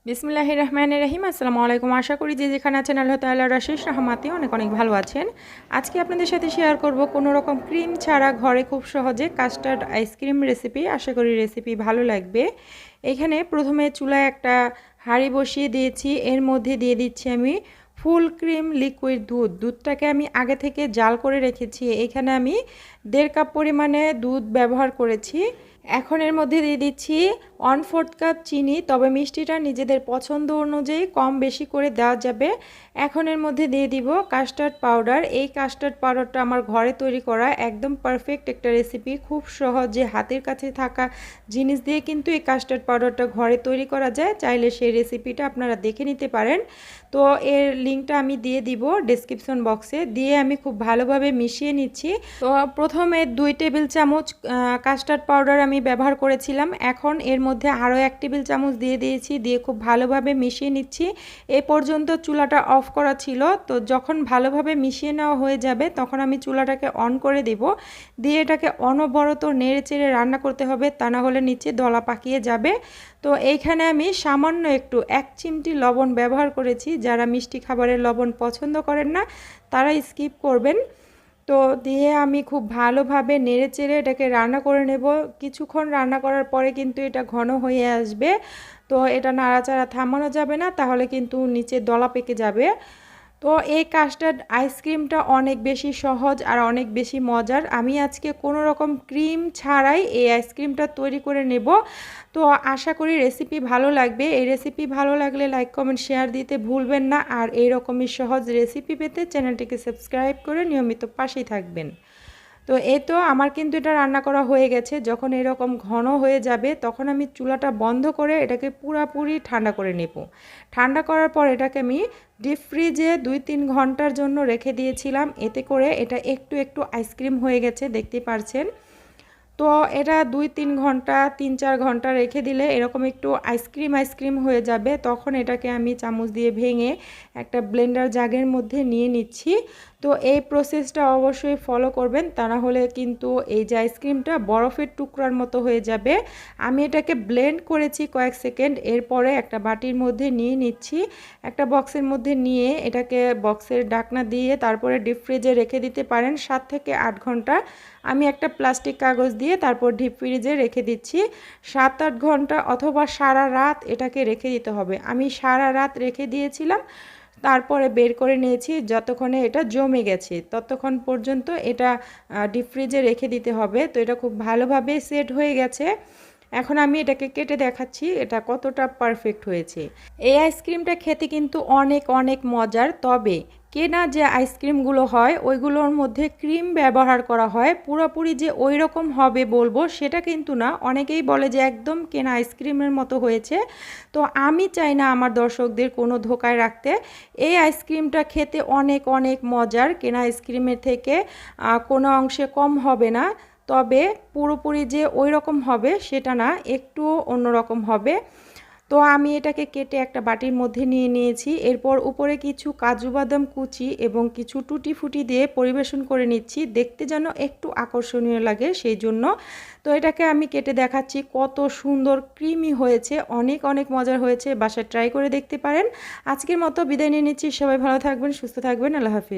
বিসমিল্লাহির রহমানির রহিম। আসসালামু আলাইকুম। আশা করি যে যেখানে আছেন আল্লাহ তাআলার অশেষ রহমতে অনেক অনেক ভালো আছেন। আজকে আপনাদের সাথে শেয়ার করব কোনো রকম ক্রিম ছাড়া ঘরে খুব সহজে কাস্টার্ড আইসক্রিম রেসিপি। আশা করি রেসিপি ভালো লাগবে। এখানে প্রথমে চুলায় একটা হাঁড়ি বসিয়ে দিয়েছি, এর মধ্যে দিয়ে দিচ্ছি আমি ফুল ক্রিম লিকুইড দুধটাকে আমি আগে থেকে জাল করে রেখেছি। এখানে আমি 1.5 কাপ পরিমাণে দুধ ব্যবহার করেছি। এখন এর মধ্যে দিয়ে দিচ্ছি 1/4 কাপ চিনি, তবে মিষ্টিটা নিজেদের পছন্দ অনুযায়ী কম বেশি করে দেওয়া যাবে। এখন এর মধ্যে দিয়ে দিব কাস্টার্ড পাউডার। এই কাস্টার্ড পাউডারটা আমার ঘরে তৈরি করা, একদম পারফেক্ট একটা রেসিপি। খুব সহজে হাতের কাছে থাকা জিনিস দিয়ে কিন্তু এই কাস্টার্ড পাউডারটা ঘরে তৈরি করা যায়। চাইলে সেই রেসিপিটা আপনারা দেখে নিতে পারেন। তো এর লিঙ্কটা আমি দিয়ে দিব ডেসক্রিপশন বক্সে। দিয়ে আমি খুব ভালোভাবে মিশিয়ে নিচ্ছি। তো প্রথমে 2 টেবিল চামচ কাস্টার্ড পাউডার আমি ব্যবহার করেছিলাম। এখন এর মধ্যে আরও 1 টেবিল চামচ দিয়ে দিয়েছি, দিয়ে খুব ভালোভাবে মিশিয়ে নিচ্ছি। এ পর্যন্ত চুলাটা অফ করা ছিল। তো যখন ভালোভাবে মিশিয়ে নেওয়া হয়ে যাবে তখন আমি চুলাটাকে অন করে দেব। দিয়ে এটাকে অনবরত নেড়ে চেড়ে রান্না করতে হবে, তা না হলে নিচে দলা পাকিয়ে যাবে। তো এইখানে আমি সামান্য একটু 1 চিমটি লবণ ব্যবহার করেছি। যারা মিষ্টি খাবারের লবণ পছন্দ করেন না তারা স্কিপ করবেন। তো দিয়ে আমি খুব ভালোভাবে নেড়ে চেড়ে এটাকে রান্না করে নেব। কিছুক্ষণ রান্না করার পরে কিন্তু এটা ঘন হয়ে আসবে। তো এটা নাড়াচাড়া থামানো যাবে না, তাহলে কিন্তু নিচে দলা পেকে যাবে। তো এই কাস্টার্ড আইসক্রিমটা অনেক বেশি সহজ আর অনেক বেশি মজার। আমি আজকে কোনো রকম ক্রিম ছাড়াই এই আইসক্রিমটা তৈরি করে নেব। তো আশা করি রেসিপি ভালো লাগবে। এই রেসিপি ভালো লাগলে লাইক কমেন্ট শেয়ার দিতে ভুলবেন না। আর এই রকমই সহজ রেসিপি পেতে চ্যানেলটিকে সাবস্ক্রাইব করে নিয়মিত পাশেই থাকবেন। তো এই তো আমার কিন্তু এটা রান্না করা হয়ে গেছে। যখন এরকম ঘন হয়ে যাবে তখন আমি চুলাটা বন্ধ করে এটাকে পুরোপুরি ঠান্ডা করে নেব। ঠান্ডা করার পর এটাকে আমি ডিপ ফ্রিজে 2-3 ঘন্টার জন্য রেখে দিয়েছিলাম। এতে করে এটা একটু একটু আইসক্রিম হয়ে গেছে, দেখতে পারছেন। তো এটা 2-3 ঘন্টা 3-4 ঘন্টা রেখে দিলে এরকম একটু আইসক্রিম হয়ে যাবে। তখন এটাকে আমি চামচ দিয়ে ভেঙে একটা ব্লেন্ডার জাগের মধ্যে নিয়ে নিচ্ছি। তো এই প্রসেসটা অবশ্যই ফলো করবেন, তা না হলে কিন্তু এই যে আইসক্রিমটা বরফের টুকরার মতো হয়ে যাবে। আমি এটাকে ব্লেন্ড করেছি কয়েক সেকেন্ড, এরপরে একটা বাটির মধ্যে নিয়ে নিচ্ছি। একটা বক্সের মধ্যে নিয়ে এটাকে বক্সের ঢাকনা দিয়ে তারপরে ডিপ ফ্রিজে রেখে দিতে পারেন 7 থেকে 8 ঘন্টা। আমি একটা প্লাস্টিক কাগজ দিয়ে তারপর ডিপ ফ্রিজে রেখে দিচ্ছি 7-8 ঘন্টা, অথবা সারা রাত এটাকে রেখে দিতে হবে। আমি সারা রাত রেখে দিয়েছিলাম, তারপরে বের করে নিয়েছি। যতক্ষণে এটা জমে গেছে ততক্ষণ পর্যন্ত এটা ডিপ ফ্রিজে রেখে দিতে হবে। তো এটা খুব ভালোভাবে সেট হয়ে গেছে। এখন আমি এটাকে কেটে দেখাচ্ছি এটা কতটা পারফেক্ট হয়েছে। এই আইসক্রিমটা খেতে কিন্তু অনেক অনেক মজার। তবে কেনা যে আইসক্রিমগুলো হয় ওইগুলোর মধ্যে ক্রিম ব্যবহার করা হয়। পুরোপুরি যে ওই রকম হবে বলবো সেটা কিন্তু না। অনেকেই বলে যে একদম কেনা আইসক্রিমের মতো হয়েছে। তো আমি চাই না আমার দর্শকদের কোনো ধোকায় রাখতে। এই আইসক্রিমটা খেতে অনেক অনেক মজার, কেনা আইসক্রিমের থেকে কোনো অংশে কম হবে না। তবে পুরোপুরি যে ওই রকম হবে সেটা না, একটু অন্যরকম হবে। তো আমি এটাকে কেটে একটা বাটির মধ্যে নিয়ে নিয়েছি। এরপর উপরে কিছু কাজু বাদাম কুচি এবং কিছু টুটি ফুটি দিয়ে পরিবেশন করে নিচ্ছি, দেখতে যেন একটু আকর্ষণীয় লাগে সেই জন্য। তো এটাকে আমি কেটে দেখাচ্ছি কত সুন্দর ক্রিমি হয়েছে, অনেক অনেক মজার হয়েছে। বাসায় ট্রাই করে দেখতে পারেন। আজকের মতো বিদায় নিয়ে নিচ্ছি। সবাই ভালো থাকবেন, সুস্থ থাকবেন। আল্লাহ হাফিজ।